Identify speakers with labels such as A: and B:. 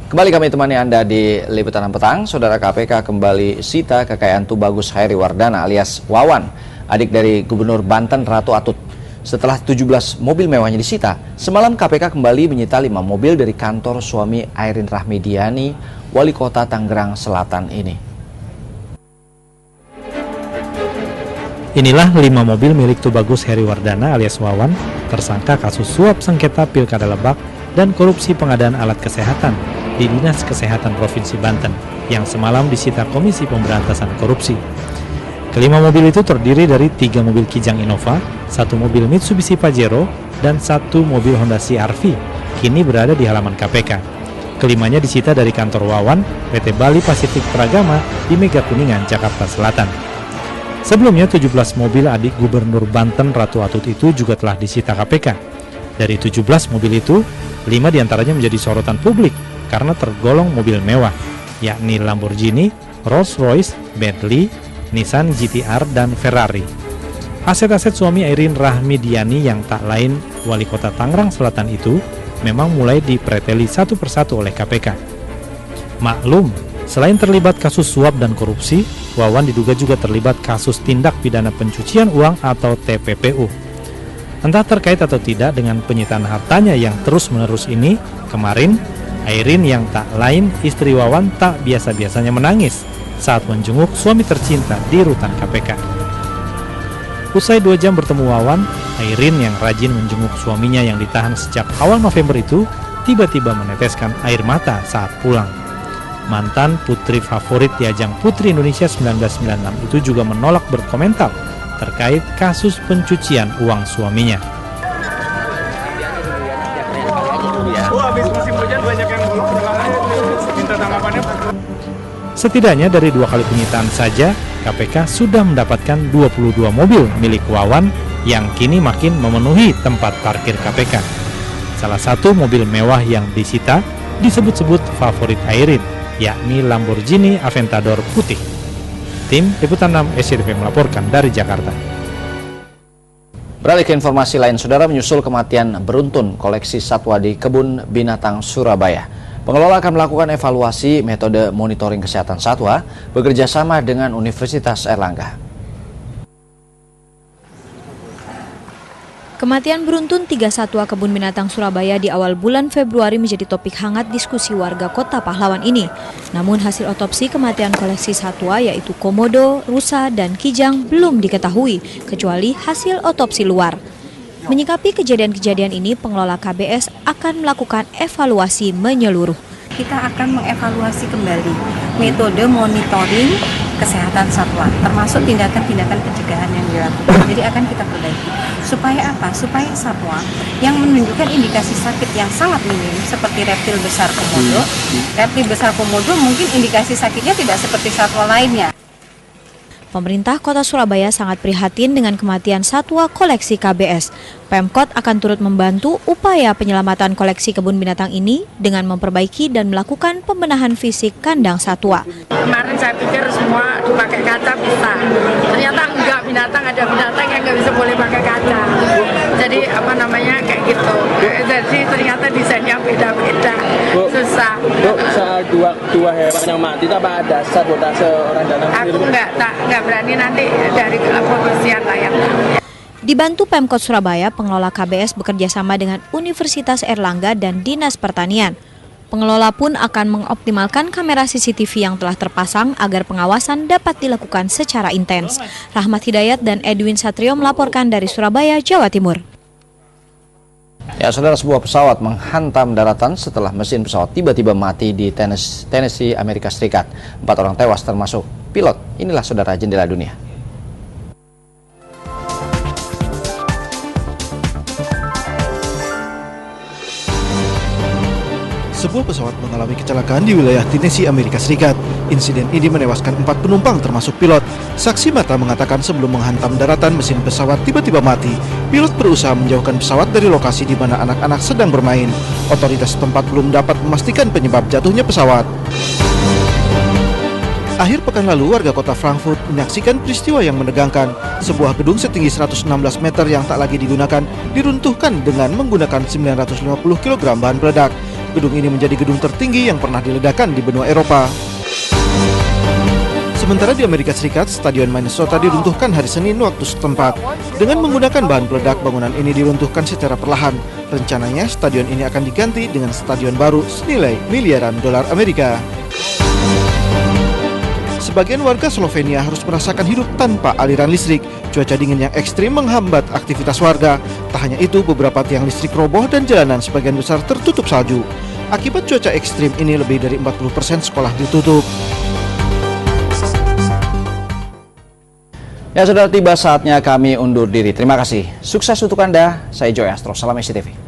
A: Kembali kami temani Anda di Liputan Petang. Saudara, KPK kembali sita kekayaan Tubagus Hairiwardana alias Wawan, adik dari Gubernur Banten Ratu Atut. Setelah 17 mobil mewahnya disita, semalam KPK kembali menyita 5 mobil dari kantor suami Airin Rahmidiani, Wali Kota Tangerang Selatan ini.
B: Inilah 5 mobil milik Tubagus Hairiwardana alias Wawan, tersangka kasus suap sengketa Pilkada Lebak dan korupsi pengadaan alat kesehatan di Dinas Kesehatan Provinsi Banten yang semalam disita Komisi Pemberantasan Korupsi. Kelima mobil itu terdiri dari 3 mobil Kijang Innova, 1 mobil Mitsubishi Pajero, dan 1 mobil Honda CR-V, kini berada di halaman KPK. Kelimanya disita dari kantor Wawan, PT Bali Pasifik Pragama di Mega Kuningan, Jakarta Selatan. Sebelumnya 17 mobil adik Gubernur Banten Ratu Atut itu juga telah disita KPK. Dari 17 mobil itu, 5 diantaranya menjadi sorotan publik karena tergolong mobil mewah, yakni Lamborghini, Rolls-Royce, Bentley, Nissan GT-R, dan Ferrari. Aset-aset suami Airin Rahmidiani yang tak lain Wali Kota Tangerang Selatan itu memang mulai dipreteli satu persatu oleh KPK. Maklum, selain terlibat kasus suap dan korupsi, Wawan diduga juga terlibat kasus tindak pidana pencucian uang atau TPPU. Entah terkait atau tidak dengan penyitaan hartanya yang terus-menerus ini, kemarin Airin yang tak lain istri Wawan tak biasa-biasanya menangis saat menjenguk suami tercinta di rutan KPK. Usai 2 jam bertemu Wawan, Airin yang rajin menjenguk suaminya yang ditahan sejak awal November itu tiba-tiba meneteskan air mata saat pulang. Mantan putri favorit di ajang Putri Indonesia 1996 itu juga menolak berkomentar terkait kasus pencucian uang suaminya. Setidaknya dari 2 kali penyitaan saja, KPK sudah mendapatkan 22 mobil milik Wawan yang kini makin memenuhi tempat parkir KPK. Salah satu mobil mewah yang disita disebut-sebut favorit Airin, yakni Lamborghini Aventador putih. Tim Liputan 6 SCTV melaporkan dari Jakarta.
A: Beralih ke informasi lain, saudara, menyusul kematian beruntun koleksi satwa di Kebun Binatang Surabaya, pengelola akan melakukan evaluasi metode monitoring kesehatan satwa bekerja sama dengan Universitas Airlangga.
C: Kematian beruntun 3 satwa Kebun Binatang Surabaya di awal bulan Februari menjadi topik hangat diskusi warga Kota Pahlawan ini. Namun hasil otopsi kematian koleksi satwa yaitu komodo, rusa, dan kijang belum diketahui kecuali hasil otopsi luar. Menyikapi kejadian-kejadian ini, pengelola KBS akan melakukan evaluasi menyeluruh.
D: Kita akan mengevaluasi kembali metode monitoring kesehatan satwa, termasuk tindakan-tindakan pencegahan yang dilakukan. Jadi akan kita perbaiki. Supaya apa? Supaya satwa yang menunjukkan indikasi sakit yang sangat minim, seperti reptil besar komodo. Reptil besar komodo mungkin indikasi sakitnya tidak seperti satwa lainnya.
C: Pemerintah Kota Surabaya sangat prihatin dengan kematian satwa koleksi KBS. Pemkot akan turut membantu upaya penyelamatan koleksi kebun binatang ini dengan memperbaiki dan melakukan pembenahan fisik kandang satwa.
E: Kemarin saya pikir semua dipakai kaca bisa, ternyata enggak, ada binatang yang nggak bisa boleh pakai kaca. Jadi kayak gitu. Jadi ternyata desainnya beda-beda, susah.
F: Soal dua hewan yang mati, apa ada sabotase orang dalam?
E: Aku nggak berani, nanti dari kepolisian lah yang tahu.
C: Dibantu Pemkot Surabaya, pengelola KBS bekerja sama dengan Universitas Airlangga dan Dinas Pertanian. Pengelola pun akan mengoptimalkan kamera CCTV yang telah terpasang agar pengawasan dapat dilakukan secara intens. Rahmat Hidayat dan Edwin Satrio melaporkan dari Surabaya, Jawa Timur.
A: Ya, saudara, sebuah pesawat menghantam daratan setelah mesin pesawat tiba-tiba mati di Tennessee, Amerika Serikat. 4 orang tewas termasuk pilot. Inilah, saudara, jendela dunia.
G: Sebuah pesawat mengalami kecelakaan di wilayah Tennessee, Amerika Serikat. Insiden ini menewaskan 4 penumpang termasuk pilot. Saksi mata mengatakan sebelum menghantam daratan, mesin pesawat tiba-tiba mati. Pilot berusaha menjauhkan pesawat dari lokasi di mana anak-anak sedang bermain. Otoritas setempat belum dapat memastikan penyebab jatuhnya pesawat. Akhir pekan lalu, warga kota Frankfurt menyaksikan peristiwa yang menegangkan. Sebuah gedung setinggi 116 meter yang tak lagi digunakan diruntuhkan dengan menggunakan 950 kg bahan peledak. Gedung ini menjadi gedung tertinggi yang pernah diledakkan di benua Eropa. Sementara di Amerika Serikat, Stadion Minnesota diruntuhkan hari Senin waktu setempat. Dengan menggunakan bahan peledak, bangunan ini diruntuhkan secara perlahan. Rencananya, stadion ini akan diganti dengan stadion baru senilai miliaran dolar Amerika. Sebagian warga Slovenia harus merasakan hidup tanpa aliran listrik. Cuaca dingin yang ekstrim menghambat aktivitas warga. Tak hanya itu, beberapa tiang listrik roboh dan jalanan sebagian besar tertutup salju. Akibat cuaca ekstrim ini, lebih dari 40% sekolah ditutup.
A: Ya, sudah tiba saatnya kami undur diri. Terima kasih. Sukses untuk Anda. Saya Joy Astro. Salam SCTV.